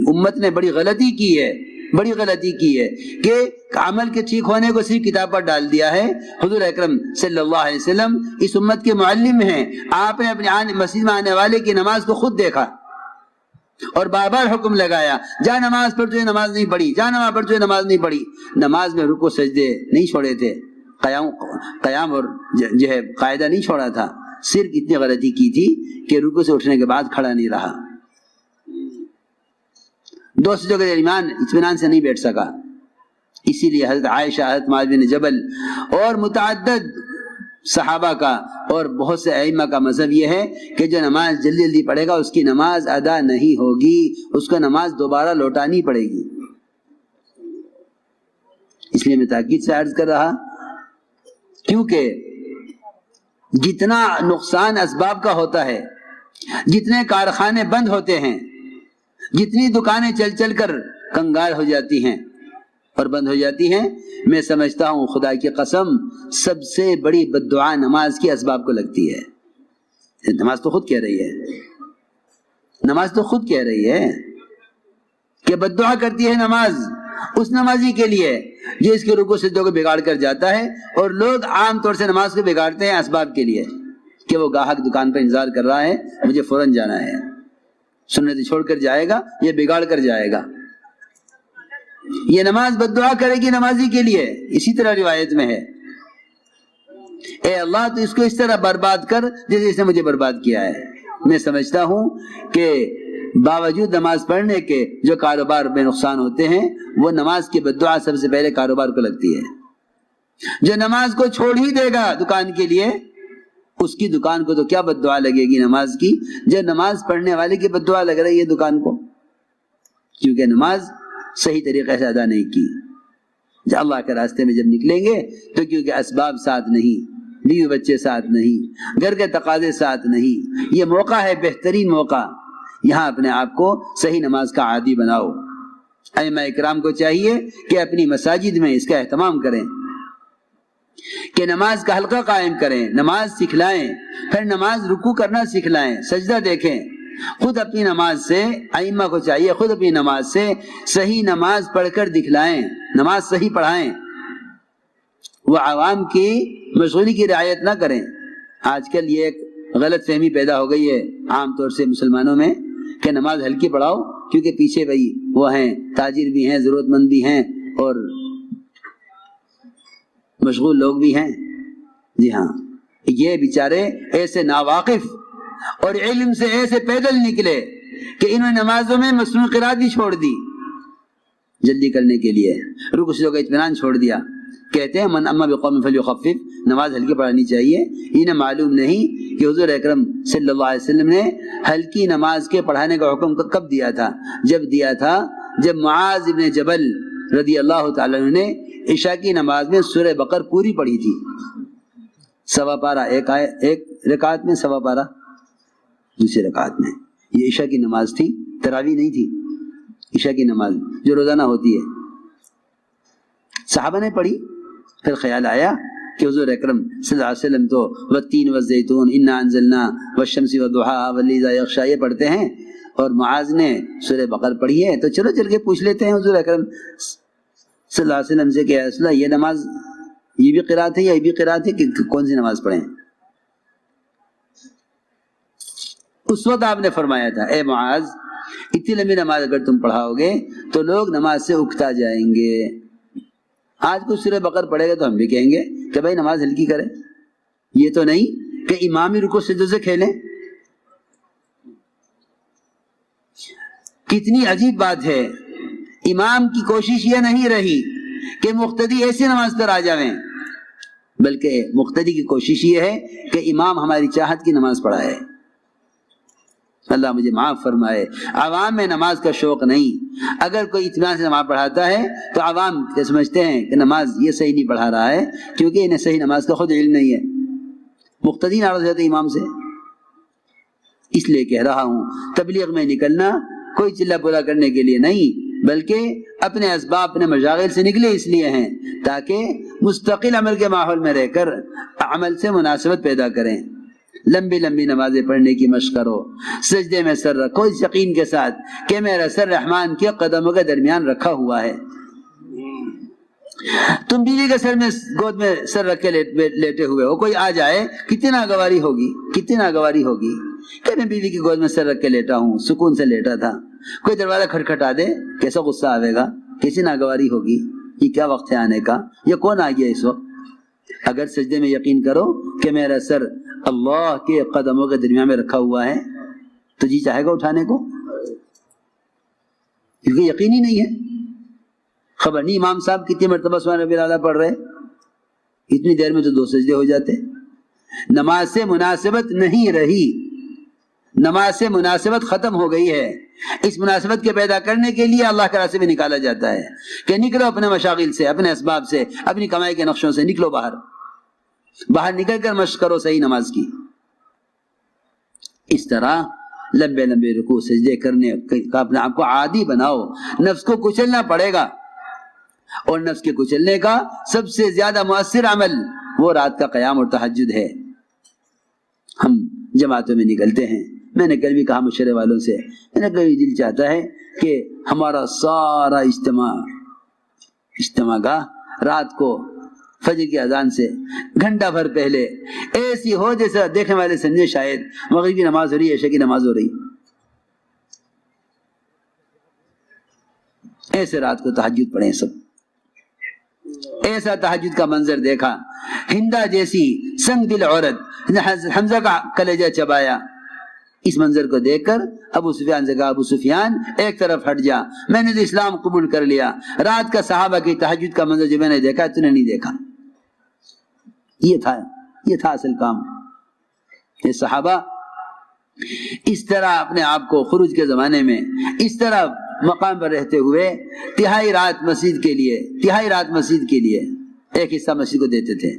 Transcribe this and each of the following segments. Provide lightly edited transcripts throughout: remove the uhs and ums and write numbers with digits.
امت نے بڑی غلطی کی ہے کہ عمل کے ٹھیک ہونے کو صرف کتاب پر ڈال دیا ہے۔ حضور اکرم صلی اللہ علیہ وسلم اس امت کے معلم ہیں، آپ نے اپنے مسجد میں آنے والے کی نماز کو خود دیکھا اور بار بار حکم لگایا، جا نماز پڑھ، تجھے نماز نہیں پڑھی، جا نماز پڑھ، تجھے نماز نہیں پڑھی۔ نماز میں رکوع سجدے نہیں چھوڑے تھے، قیام اور جو ہے قاعدہ نہیں چھوڑا تھا، صرف اتنی غلطی کی تھی کہ رکوع سے اٹھنے کے بعد کھڑا نہیں رہا، دو سجدوں کے درمیان اطمینان سے نہیں بیٹھ سکا۔ اسی لیے حضرت عائشہ، حضرت معاذ بن جبل اور متعدد صحابہ کا اور بہت سے ائمہ کا مذہب یہ ہے کہ جو نماز جلدی جلدی پڑھے گا اس کی نماز ادا نہیں ہوگی، اس کو نماز دوبارہ لوٹانی پڑے گی۔ اس لیے میں تاکید سے عرض کر رہا، کیونکہ جتنا نقصان اسباب کا ہوتا ہے، جتنے کارخانے بند ہوتے ہیں، جتنی دکانیں چل چل کر کنگال ہو جاتی ہیں اور بند ہو جاتی ہیں، میں سمجھتا ہوں خدا کی قسم سب سے بڑی بد دعا نماز کی اسباب کو لگتی ہے۔ نماز تو خود کہہ رہی ہے کہ بد دعا کرتی ہے نماز اس نمازی کے لیے جو اس کے رکوع سجدوں کو بگاڑ کر جاتا ہے، اور لوگ عام طور سے نماز کو بگاڑتے ہیں اسباب کے لیے کہ وہ گاہک دکان پہ انتظار کر رہا ہے، مجھے فوراً جانا ہے، سنت چھوڑ کر جائے گا یہ بگاڑ کر جائے گا۔ یہ نماز بد دعا کرے گی نمازی کے لیے۔ اسی طرح روایت میں ہے، اے اللہ تو اس کو اس طرح برباد کر جیسے اس نے مجھے برباد کیا ہے۔ میں سمجھتا ہوں کہ باوجود نماز پڑھنے کے جو کاروبار میں نقصان ہوتے ہیں، وہ نماز کی بد دعا سب سے پہلے کاروبار کو لگتی ہے۔ جو نماز کو چھوڑ ہی دے گا دکان کے لیے، اس کی دکان کو تو کیا بد دعا لگے گی نماز کی، جو نماز پڑھنے والے کی بد دعا لگ رہی ہے دکان کو، کیونکہ نماز صحیح طریقے سے ادا نہیں کی۔ جب اللہ کے راستے میں جب نکلیں گے تو کیونکہ اسباب ساتھ نہیں، بیوی بچے ساتھ نہیں، گھر کے تقاضے ساتھ نہیں، یہ موقع ہے، بہترین موقع، یہاں اپنے آپ کو صحیح نماز کا عادی بناؤ۔ ائمہ اکرام کو چاہیے کہ اپنی مساجد میں اس کا اہتمام کریں، کہ نماز کا حلقہ قائم کریں، نماز سکھلائیں، پھر نماز رکوع کرنا سکھلائیں، سجدہ دیکھیں۔ خود اپنی نماز سے، ائمہ کو چاہیے خود اپنی نماز سے صحیح نماز پڑھ کر دکھلائیں، نماز صحیح پڑھائیں، وہ عوام کی مشغولی کی رعایت نہ کریں۔ آج کل یہ ایک غلط فہمی پیدا ہو گئی ہے عام طور سے مسلمانوں میں کہ نماز ہلکی پڑھاؤ کیونکہ پیچھے بھائی وہ ہیں، تاجر بھی ہیں، ضرورت مند بھی ہیں اور مشغول لوگ بھی ہیں۔ جی ہاں، یہ بیچارے ایسے ناواقف اور علم سے ایسے پیدل نکلے کہ انہوں نے نمازوں میں مسنون قرات بھی چھوڑ دی جلدی کرنے کے لیے، رکوع سجدوں کا اطمینان چھوڑ دیا۔ کہتے ہیں من اما بقوم فلیخفف، نماز ہلکی پڑھانی چاہیے۔ انہیں معلوم نہیں کہ حضور اکرم صلی اللہ علیہ وسلم نے ہلکی نماز کے پڑھانے کا حکم کب دیا تھا؟ جب معاذ ابن جبل رضی اللہ تعالیٰ عنہ نے عشاء کی نماز میں سورہ بقر پوری پڑھی تھی، سوا پارہ، ایک رکعت میں سوا پارہ، دوسری رکعت میں۔ یہ عشاء کی نماز تھی، تراویح نہیں تھی، عشاء کی نماز جو روزانہ ہوتی ہے۔ صحابہ نے پڑھی، پھر خیال آیا کہ حضور اکرم صلی اللہ علیہ وسلم تو والتین والزیتون انا انزلنا والشمس والضحیٰ واللیل اذا یغشیٰ یہ پڑھتے ہیں، اور معاذ نے سورہ بقر پڑھی ہے، تو چلو چل کے پوچھ لیتے ہیں حضور اکرم صلی اللہ علیہ وسلم سے کہ یا رسول اللہ یہ نماز یہ بھی قرات ہے یا یہ بھی قرات ہے، کہ کون سی نماز پڑھیں؟ اس وقت آپ نے فرمایا تھا اے معاذ اتنی لمبی نماز اگر تم پڑھاؤ گے تو لوگ نماز سے اکتا جائیں گے۔ آج کچھ سورہ بقر پڑھے گا تو ہم بھی کہیں گے کہ بھائی نماز ہلکی کرے، یہ تو نہیں کہ امامی رکوع سجدوں سے کھیلیں۔ کتنی عجیب بات ہے، امام کی کوشش یہ نہیں رہی کہ مقتدی ایسی نماز پر آ جائیں، بلکہ مقتدی کی کوشش یہ ہے کہ امام ہماری چاہت کی نماز پڑھائے۔ اللہ مجھے معاف فرمائے، عوام میں نماز کا شوق نہیں۔ اگر کوئی اطمینان سے نماز پڑھاتا ہے تو عوام سمجھتے ہیں کہ نماز یہ صحیح نہیں پڑھا رہا ہے کیونکہ انہیں صحیح نماز کا خود علم نہیں ہے، مقتدی ناراض ہوتے امام سے۔ اس لیے کہہ رہا ہوں تبلیغ میں نکلنا کوئی چلہ پورا کرنے کے لیے نہیں، بلکہ اپنے اسباب اپنے مشاغل سے نکلے اس لیے ہیں تاکہ مستقل عمل کے ماحول میں رہ کر عمل سے مناسبت پیدا کریں۔ لمبی لمبی نمازیں پڑھنے کی مشق کرو، سجدے میں سر رکھو اس یقین کے ساتھ کہ میرا سر رحمان کے قدموں کے درمیان رکھا ہوا ہے۔ تم بیوی کے سر میں گود میں سر رکھ کے لیٹے ہوئے ہو، کوئی آ جائے کتنی ناگواری ہوگی، کتنی ناگواری ہوگی کہ میں بیوی کی گود میں سر رکھ کے لیٹا ہوں، سکون سے لیٹا تھا، کوئی دروازہ کھٹکھٹا دے کیسا غصہ آئے گا، کیسی ناگواری ہوگی، یہ کیا وقت ہے آنے کا، یہ کون آ گیا اس وقت۔ اگر سجدے میں یقین کرو کہ میرا سر اللہ کے قدموں کے درمیان میں رکھا ہوا ہے تو جی چاہے گا اٹھانے کو، کیونکہ یقین ہی نہیں ہے۔ خبر نہیں امام صاحب کتنی مرتبہ سبحان ربی الاعلیٰ پڑھ رہے، اتنی دیر میں تو 2 سجدے ہو جاتے۔ نماز سے مناسبت نہیں رہی، نماز سے مناسبت ختم ہو گئی ہے۔ اس مناسبت کے پیدا کرنے کے لیے اللہ کے راستے میں نکالا جاتا ہے کہ نکلو اپنے مشاغل سے، اپنے اسباب سے، اپنی کمائی کے نقشوں سے نکلو باہر، باہر نکل کر مشق کرو صحیح نماز کی۔ اس طرح لمبے لمبے رکوع سجدے کرنے کا اپنے آپ کو عادی بناؤ۔ نفس کو کچلنا پڑے گا، اور نفس کے کچلنے کا سب سے زیادہ مؤثر عمل وہ رات کا قیام اور تہجد ہے۔ ہم جماعتوں میں نکلتے ہیں، میں نے کل بھی کہا مشورے والوں سے، میں نے کبھی دل چاہتا ہے کہ ہمارا سارا اجتماع گاہ رات کو فجر کی اذان سے گھنٹہ بھر پہلے ایسی ہو جیسا دیکھنے والے سمجھے شاید مغرب کی نماز ہو رہی ہے، عشاء کی نماز ہو رہی، ایسے رات کو تہجد پڑھیں سب۔ ایسا تہجد کا منظر دیکھا، ہندا جیسی سنگ دل عورت حمزہ کا کلیجہ چبایا، اس منظر کو دیکھ کر ابو سفیان سے کہا ابو سفیان ایک طرف ہٹ جا، میں نے تو اسلام قبول کر لیا، رات کا صحابہ کی تہجد کا منظر جو میں نے دیکھا تو نے نہیں دیکھا۔ یہ تھا اصل کام۔ یہ صحابہ اس طرح اپنے آپ کو خروج کے زمانے میں اس طرح مقام پر رہتے ہوئے تہائی رات مسجد کے لیے ایک حصہ مسجد کو دیتے تھے۔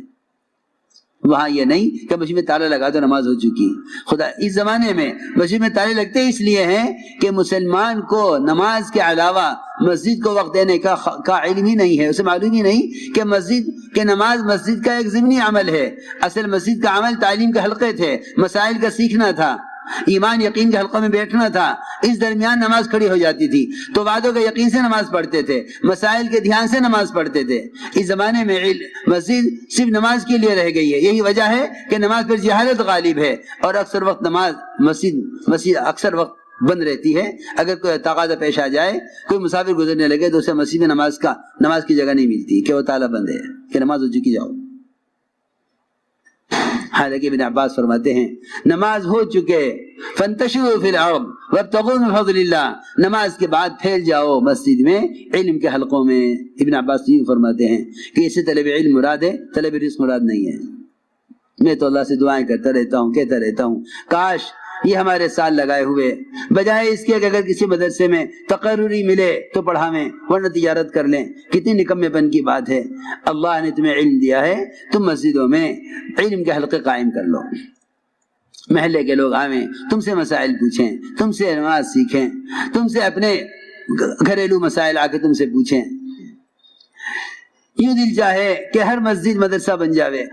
وہاں یہ نہیں کہ مسجد میں تالا لگا تو نماز ہو چکی، خدا اس زمانے میں مسجد میں تالے لگتے اس لیے ہیں کہ مسلمان کو نماز کے علاوہ مسجد کو وقت دینے کا علم ہی نہیں ہے، اسے معلوم ہی نہیں کہ نماز مسجد کا ایک ضمنی عمل ہے۔ اصل مسجد کا عمل تعلیم کے حلقے تھے، مسائل کا سیکھنا تھا، ایمان یقین کے حلقوں میں بیٹھنا تھا، اس درمیان نماز کھڑی ہو جاتی تھی تو وعدوں کے یقین سے نماز پڑھتے تھے، مسائل کے دھیان سے نماز پڑھتے تھے۔ اس زمانے میں مسجد صرف نماز کے لیے رہ گئی ہے، یہی وجہ ہے کہ نماز پر جہالت غالب ہے، اور اکثر وقت مسجد اکثر وقت بند رہتی ہے۔ اگر کوئی تقاضا پیش آ جائے، کوئی مسافر گزرنے لگے تو اسے مسجد میں نماز کی جگہ نہیں ملتی کہ وہ تالا بند ہے کہ نماز ہو چکی جاؤ۔ حالانکہ ابن عباس فرماتے ہیں نماز ہو چکے فانتشروا فی الارض وابتغوا من فضل اللہ، نماز کے بعد پھیل جاؤ مسجد میں علم کے حلقوں میں۔ ابن عباس یہ فرماتے ہیں کہ اس سے طلب علم مراد ہے، طلب رزق مراد نہیں ہے۔ میں تو اللہ سے دعائیں کرتا رہتا ہوں، کہتا رہتا ہوں کاش یہ ہمارے سال لگائے ہوئے بجائے اس کے کہ اگر کسی مدرسے میں تقرری ملے تو پڑھاویں ورنہ تجارت کر لیں۔ کتنی نکمے پن کی بات ہے۔ اللہ نے تمہیں علم دیا ہے، تم مسجدوں میں علم کے حلقے قائم کر لو، محلے کے لوگ آویں، تم سے مسائل پوچھیں، تم سے نماز سیکھیں، تم سے اپنے گھریلو مسائل آ کے تم سے پوچھیں۔ یوں دل چاہے کہ ہر مسجد مدرسہ بن جاوے،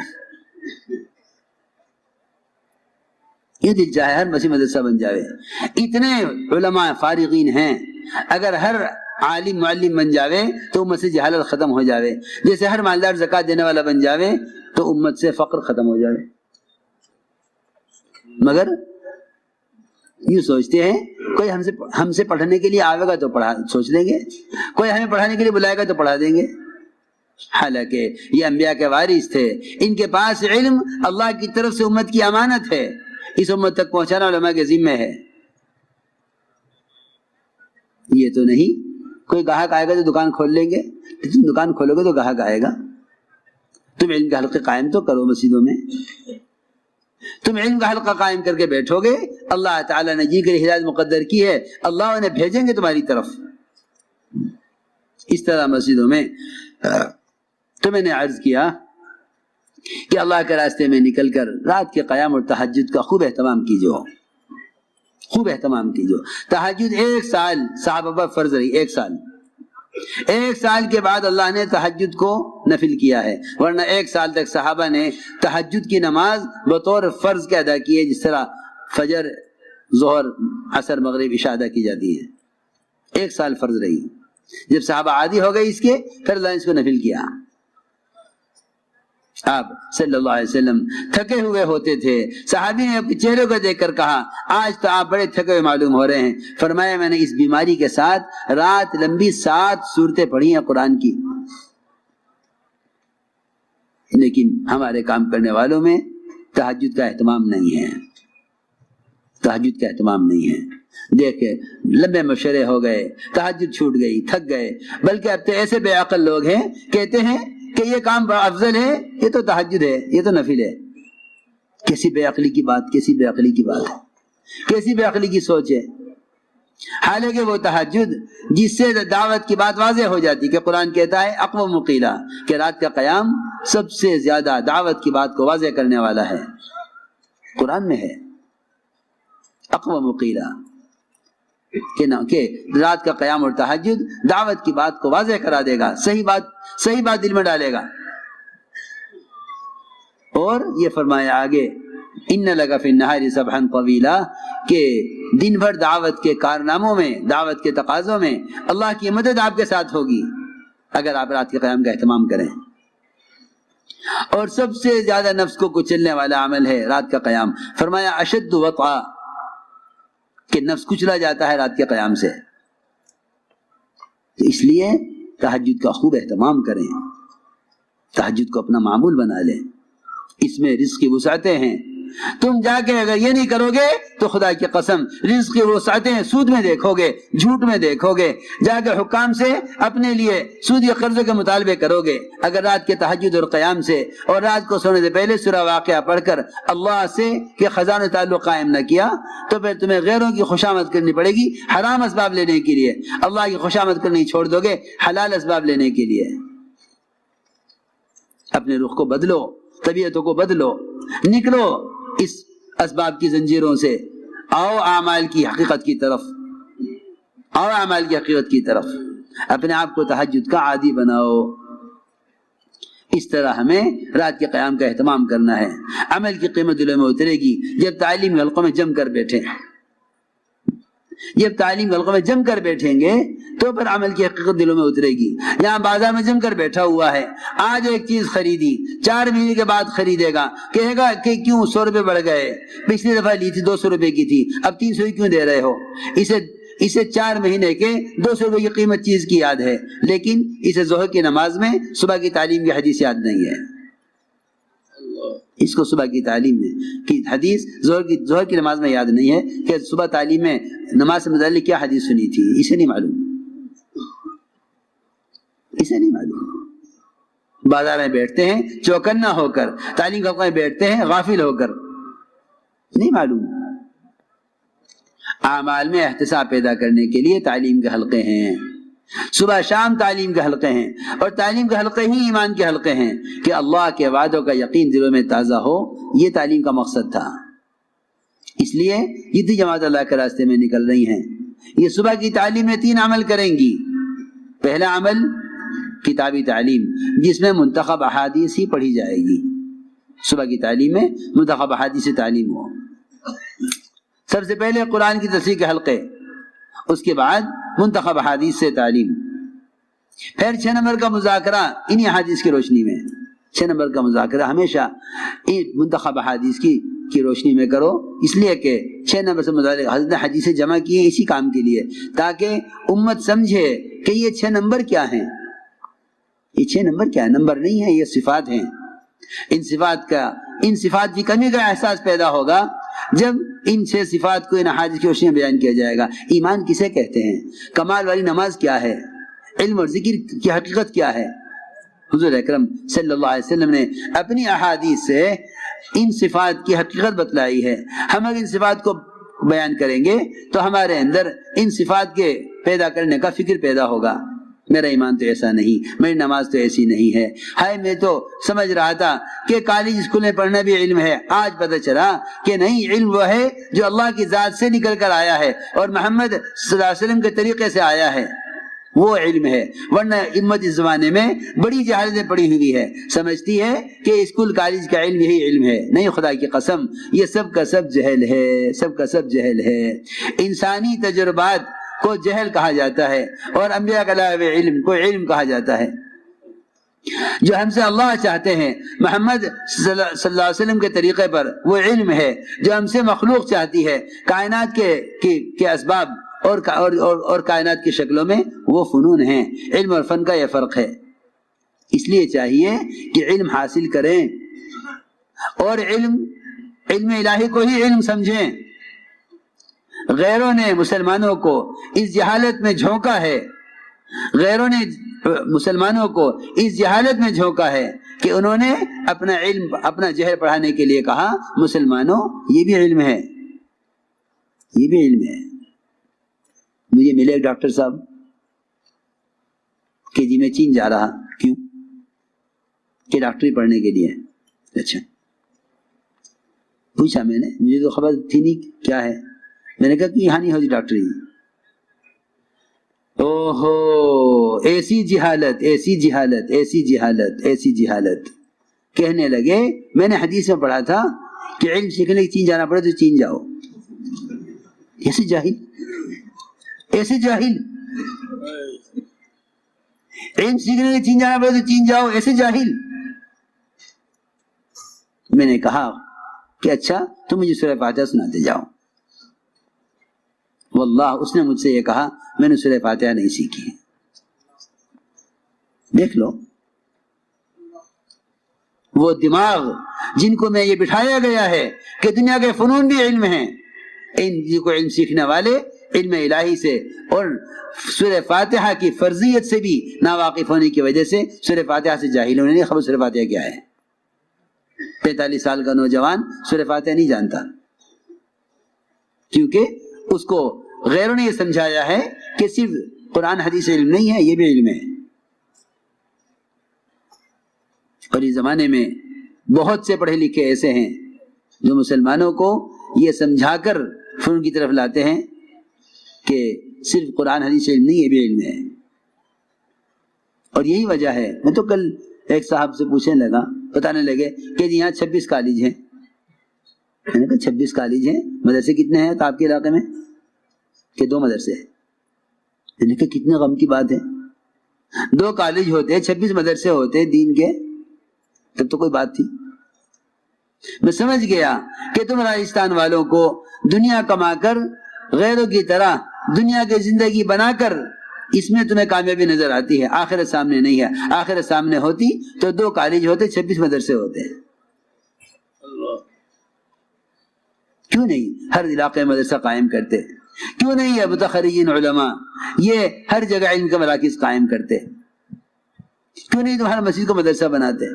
یہ دل چاہے ہر مسجد مدرسہ بن جاوے۔ اتنے علماء فارغین ہیں، اگر ہر عالم معلم بن جاوے تو امت سے جہالت ختم ہو جاوے، جیسے ہر مالدار زکوٰۃ دینے والا بن جاوے تو امت سے فقر ختم ہو جاوے۔ مگر یوں سوچتے ہیں کوئی ہم سے پڑھنے کے لیے آئے گا تو سوچ لیں گے، کوئی ہمیں پڑھانے کے لیے بلائے گا تو پڑھا دیں گے۔ حالانکہ یہ انبیاء کے وارث تھے، ان کے پاس علم اللہ کی طرف سے امت کی امانت ہے، اس امت تک پہنچانا علماء کے ذمہ ہے۔ یہ تو نہیں کوئی گاہک آئے گا تو دکان کھول لیں گے، تم دکان کھولو گے تو گاہک آئے گا۔ تم علم کا حلقہ قائم تو کرو مسجدوں میں، تم علم کا حلقہ قائم کر کے بیٹھو گے، اللہ تعالیٰ نے جی کے لیے ہدایت مقدر کی ہے، اللہ انہیں بھیجیں گے تمہاری طرف۔ اس طرح مسجدوں میں تو میں نے عرض کیا کہ اللہ کے راستے میں نکل کر رات کے قیام اور تہجد کا خوب اہتمام کیجو، خوب اہتمام کیجو۔ تہجد 1 سال صحابہ پر فرض رہی، 1 سال کے بعد اللہ نے تہجد کو نفل کیا ہے، ورنہ 1 سال تک صحابہ نے تہجد کی نماز بطور فرض کے ادا کی ہے، جس طرح فجر، ظہر، عصر، مغرب، عشاء ادا کی جاتی ہے۔ 1 سال فرض رہی، جب صحابہ عادی ہو گئے اس کے، پھر اللہ نے اس کو نفل کیا۔ آپ صلی اللہ علیہ وسلم تھکے ہوئے ہوتے تھے، صحابی نے اپنے چہرے کو دیکھ کر کہا آج تو آپ بڑے تھکے ہوئے معلوم ہو رہے ہیں۔ فرمایا میں نے اس بیماری کے ساتھ رات لمبی 7 سورتیں پڑھی ہیں قرآن کی، لیکن ہمارے کام کرنے والوں میں تہجد کا اہتمام نہیں ہے، تہجد کا اہتمام نہیں ہے۔ دیکھیں لمبے مشورے ہو گئے، تہجد چھوٹ گئی، تھک گئے، بلکہ اب تو ایسے بے عقل لوگ ہیں کہتے ہیں کہ یہ کام بڑا افضل ہے، یہ تو تہجد ہے، یہ تو نفل ہے۔ کیسی بے عقلی کی بات، کیسی بے عقلی کی بات ہے، کیسی بے عقلی کی سوچ ہے۔ حالانکہ وہ تہجد جس سے دعوت کی بات واضح ہو جاتی کہ قرآن کہتا ہے اقوم مقیلا، کہ رات کا قیام سب سے زیادہ دعوت کی بات کو واضح کرنے والا ہے، قرآن میں ہے اقوم مقیلا، کہ رات کا قیام اور تہجد دعوت کی بات کو واضح کرا دے گا، صحیح بات دل میں ڈالے گا۔ اور یہ فرمایا آگے ان لک فی النہار سبحا طویلا، کہ دن بھر دعوت کے کارناموں میں، دعوت کے تقاضوں میں اللہ کی مدد آپ کے ساتھ ہوگی اگر آپ رات کے قیام کا اہتمام کریں۔ اور سب سے زیادہ نفس کو کچلنے والا عمل ہے رات کا قیام۔ فرمایا اشد وطئا، کہ نفس کچلا جاتا ہے رات کے قیام سے۔ تو اس لیے تہجد کا خوب اہتمام کریں، تہجد کو اپنا معمول بنا لیں، اس میں رزق کی وسعتیں ہیں۔ تم جا کے اگر یہ نہیں کرو گے تو خدا کی قسم رزق کی وسعتیں سود میں دیکھو گے، جھوٹ میں دیکھو گے، جا کے حکام سے اپنے لیے سود یا قرضوں کے مطالبے کرو گے۔ اگر رات کے تہجد اور قیام سے اور رات کو سونے سے پہلے سورہ واقعہ پڑھ کر اللہ سے کہ خزانہ تعلق قائم نہ کیا تو پھر تمہیں غیروں کی خوشامد کرنی پڑے گی حرام اسباب لینے کے لیے، اللہ کی خوشامد کرنی چھوڑ دو گے حلال اسباب لینے کے لیے۔ اپنے رخ کو بدلو، طبیعتوں کو بدلو، نکلو اس اسباب کی زنجیروں سے، آؤ اعمال کی حقیقت کی طرف، آؤ اعمال کی حقیقت کی طرف، اپنے آپ کو تہجد کا عادی بناؤ۔ اس طرح ہمیں رات کے قیام کا اہتمام کرنا ہے۔ عمل کی قیمت دلوں میں اترے گی جب تعلیم حلقوں میں جم کر بیٹھیں، جب تعلیم حلقوں میں جم کر بیٹھیں گے تو پھر عمل کی حقیقت دلوں میں اترے گی۔ یہاں بازار میں جم کر بیٹھا ہوا ہے، آج ایک چیز خریدی، 4 مہینے کے بعد خریدے گا، کہے گا کہ کیوں 100 روپے بڑھ گئے، پچھلی دفعہ لی تھی 200 روپے کی تھی، اب 300 ہی کیوں دے رہے ہو؟ اسے 4 مہینے کے 200 روپے کی قیمت چیز کی یاد ہے، لیکن اسے ظہر کی نماز میں صبح کی تعلیم کی حدیث یاد نہیں ہے۔ اس کو صبح کی تعلیم میں کی حدیث ظہر کی نماز میں یاد نہیں ہے کہ صبح تعلیم میں نماز سے متعلق کیا حدیث سنی تھی، اسے نہیں معلوم، اسے نہیں معلوم۔ بازار میں بیٹھتے ہیں چوکنا ہو کر، تعلیم کے حلقے میں بیٹھتے ہیں غافل ہو کر، نہیں معلوم۔ اعمال میں احتساب پیدا کرنے کے لیے تعلیم کے حلقے ہیں، صبح شام تعلیم کے حلقے ہیں، اور تعلیم کے حلقے ہی ایمان کے حلقے ہیں کہ اللہ کے وعدوں کا یقین دلوں میں تازہ ہو۔ یہ تعلیم کا مقصد تھا۔ اس لیے جتنی جماعت اللہ کے راستے میں نکل رہی ہیں یہ صبح کی تعلیم میں 3 عمل کریں گی۔ پہلا عمل کتابی تعلیم، جس میں منتخب احادیث ہی پڑھی جائے گی۔ صبح کی تعلیم میں منتخب احادیث سے تعلیم ہو۔ سب سے پہلے قرآن کی تفسیر کے حلقے، اس کے بعد منتخب احادیث سے تعلیم، پھر 6 نمبر کا مذاکرہ انہی احادیث کی روشنی میں۔ 6 نمبر کا مذاکرہ ہمیشہ منتخب احادیث کی روشنی میں کرو، اس لیے کہ 6 نمبر سے متعلق حضرت نے حدیثیں جمع کی ہیں اسی کام کے لیے، تاکہ امت سمجھے کہ یہ 6 نمبر کیا ہیں۔ یہ 6 نمبر کیا ہے؟ نمبر نہیں ہے، یہ صفات ہیں۔ ان صفات کی کمی کا احساس پیدا ہوگا جب ان 6 صفات کو ان احادیث کی روشنی میں بیان کیا جائے گا۔ ایمان کسے کہتے ہیں؟ کمال والی نماز کیا ہے؟ علم اور ذکر کی حقیقت کیا ہے؟ حضور اکرم صلی اللہ علیہ وسلم نے اپنی احادیث سے ان صفات کی حقیقت بتلائی ہے۔ ہم اگر ان صفات کو بیان کریں گے تو ہمارے اندر ان صفات کے پیدا کرنے کا فکر پیدا ہوگا۔ میرا ایمان تو ایسا نہیں، میری نماز تو ایسی نہیں ہے، ہائے میں تو سمجھ رہا تھا کہ کالج اسکول میں پڑھنا بھی علم ہے، آج پتہ چلا کہ نہیں، علم وہ ہے جو اللہ کی ذات سے نکل کر آیا ہے اور محمد صلی اللہ علیہ وسلم کے طریقے سے آیا ہے، وہ علم ہے. ورنہ امت اس زمانے میں بڑی جہالتیں پڑی ہوئی ہے، سمجھتی ہے کہ اسکول کالج کا علم یہی علم ہے. نہیں، خدا کی قسم یہ سب کا سب جہل ہے، سب کا سب جہل ہے. انسانی تجربات کو جہل کہا جاتا ہے اور انبیاء کا علاوہ علم کو علم کہا جاتا ہے. جو ہم سے اللہ چاہتے ہیں محمد صلی اللہ علیہ وسلم کے طریقے پر، وہ علم ہے. جو ہم سے مخلوق چاہتی ہے کائنات کے اسباب اور کائنات کی شکلوں میں، وہ فنون ہیں. علم اور فن کا یہ فرق ہے. اس لیے چاہیے کہ علم حاصل کریں اور علم الہی کو ہی علم سمجھیں. غیروں نے مسلمانوں کو اس جہالت میں جھونکا ہے، غیروں نے مسلمانوں کو اس جہالت میں جھونکا ہے کہ انہوں نے اپنا جہل پڑھانے کے لیے کہا مسلمانوں یہ بھی علم ہے، یہ بھی علم ہے. مجھے ملے ایک ڈاکٹر صاحب کہ جی میں چین جا رہا. کیوں؟ کہ ڈاکٹری پڑھنے کے لیے. اچھا. پوچھا میں نے، مجھے تو خبر تھی نہیں کیا ہے. میں نے کہا کہ یہاں نہیں ہوتی ڈاکٹری. اوہو، ایسی جہالت، ایسی جہالت، ایسی جہالت، ایسی جہالت. کہنے لگے میں نے حدیث میں پڑھا تھا کہ علم سیکھنے کی چین جانا پڑے تو چین جاؤ. ایسے جاہل، ایسے جاہل. علم سیکھنے کی چین جانا پڑے تو چین جاؤ، ایسے جاہل. میں نے کہا کہ اچھا تم مجھے سورہ فاتحہ سناتے جاؤ. واللہ اس نے مجھ سے یہ کہا میں نے سورہ فاتحہ نہیں سیکھی. دیکھ لو وہ دماغ جن کو میں یہ بٹھایا گیا ہے کہ دنیا کے فنون بھی علم ہیں، ان کو علم سیکھنے والے علم الہی سے اور سورہ فاتحہ کی فرضیت سے بھی ناواقف ہونے کی وجہ سے سورہ فاتحہ سے جاہل ہونے. نہیں خبر سورہ فاتحہ کیا ہے. 45 سال کا نوجوان سورہ فاتحہ نہیں جانتا، کیونکہ اس کو غیروں نے یہ سمجھایا ہے کہ صرف قرآن حدیث علم نہیں ہے، یہ بھی علم ہے. اور اس زمانے میں بہت سے پڑھے لکھے ایسے ہیں جو مسلمانوں کو یہ سمجھا کر فنون کی طرف لاتے ہیں کہ صرف قرآن حدیث علم نہیں، یہ بھی علم ہے. اور یہی وجہ ہے. میں تو کل ایک صاحب سے پوچھنے لگا، بتانے لگے کہ جی یہاں 26 کالج ہیں. میں نے کہا 26 کالج ہیں، مدرسے کتنے ہیں آپ کے علاقے میں؟ کہ 2 مدرسے. میں نے کہا کتنے غم کی بات ہے. 2 کالج ہوتے، 26 مدرسے ہوتے دین کے، تب تو کوئی بات تھی. میں سمجھ گیا کہ تم راجستھان والوں کو دنیا کما کر غیروں کی طرح دنیا کی زندگی بنا کر اس میں تمہیں کامیابی نظر آتی ہے، آخرت سامنے نہیں ہے. آخرت سامنے ہوتی تو 2 کالج ہوتے، 26 مدرسے ہوتے. کیوں نہیں ہر علاقے میں مدرسہ قائم کرتے؟ کیوں نہیں ہے متخرجین علماء یہ ہر جگہ علم کے مراکز قائم کرتے؟ کیوں نہیں تم ہر مسجد کو مدرسہ بناتے؟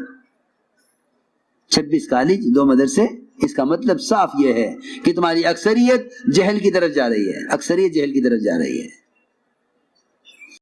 26 کالج 2 مدرسے. اس کا مطلب صاف یہ ہے کہ تمہاری اکثریت جہل کی طرف جا رہی ہے، اکثریت جہل کی طرف جا رہی ہے.